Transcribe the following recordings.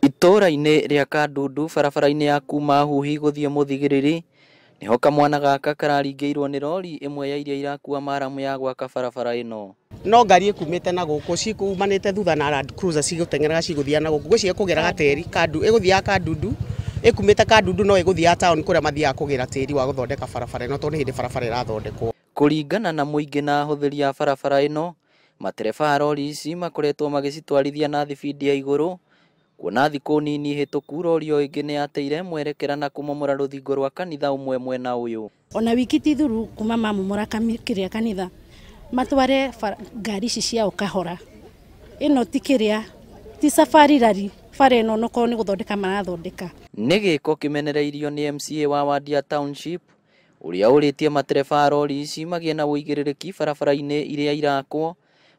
Itũra-inĩ rĩa Kandundu barabara-inĩ ya kuma Huhi gũthiĩ Mũthigiriri niho kamwana gaka kararingĩirwo nĩ rori ĩmwe ya iria irakua maramu ya gwaka barabara ĩno. No ngari ĩkumĩte na gũkũ cikumanĩte thutha na Land Cruiser cigũteng'eraga cigũthiaga na gũkũ gwĩciria kũgera gateri ĩgũthiaga Kandundu ĩkumĩte Kandundu no ĩgũthiaga town kũrĩa mathiaga kũgĩra tĩri wa gũthondeka barabara ĩno tondũ hĩndĩ barabara ĩrathondekwo. Kũringana na mũingĩ na ahũthĩri a barabara ĩno, matereba a rori ici makoretwo magĩcitwarithia na thibindi ya igũrũ, kuona thikũ nini hĩtũku rori o ĩngĩ nĩyateire mwerekera na kũmomora rũthingo rwa kanitha ũmwe mwena ũyũ. Ona wiki ti thuru kuma mamomora kĩrĩa kanitha matware ngari ici ciao kahora. Ĩno ti kĩrĩa ti safari rari bara ĩno noko nĩ gũthondeka marathondeka. Nĩ gĩko kĩmenereirio nĩ MCA wa Wadia Township ũrĩa ũrĩtie matereba a rori ici magĩe na ũigĩrĩrĩki barabara-inĩ iria irakwo,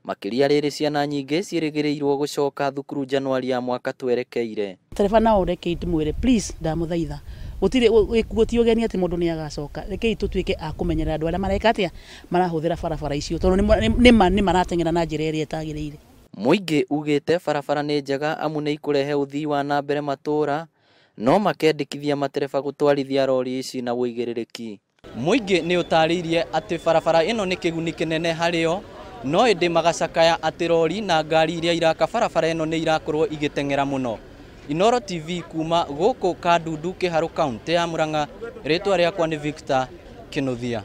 makĩria rĩrĩ ciana nyingĩ ciĩrĩgĩrĩirwo gũcoka thukuru Januari ya mwaka twerekeire. Tereba na ũrekei tũmwĩre please ndamũthaitha gũtirĩ gũtiũgeni atĩ mũndũ nĩ agacoka, rekei tũtuĩke a kũmenyerera andũ arĩa mareka atĩa marahũthĩra barabara icio tondũ nĩ marateng'era na njĩra ĩrĩa ĩtagĩrĩire. Mũingĩ ugĩte barabara nĩ njega amu nĩ ikũrehe ũthii wa na mbere matũra, no makendĩkithia matereba gũtwarithia rori ici na ũigĩrĩrĩki. Mũingĩ nĩ ũtarĩirie atĩ barabara ĩno nĩ kĩguni kĩnene harĩo, no ĩndĩ magacakaya atĩ rori na ngari iria iraka barabara ĩno nĩ irakorwo igĩteng'era mũno. Inooro TV kuma gũkũ Kandundu Kĩharũ kaunti ya Murang'a, rĩtwa rĩakwa nĩ Victor Kĩnuthia.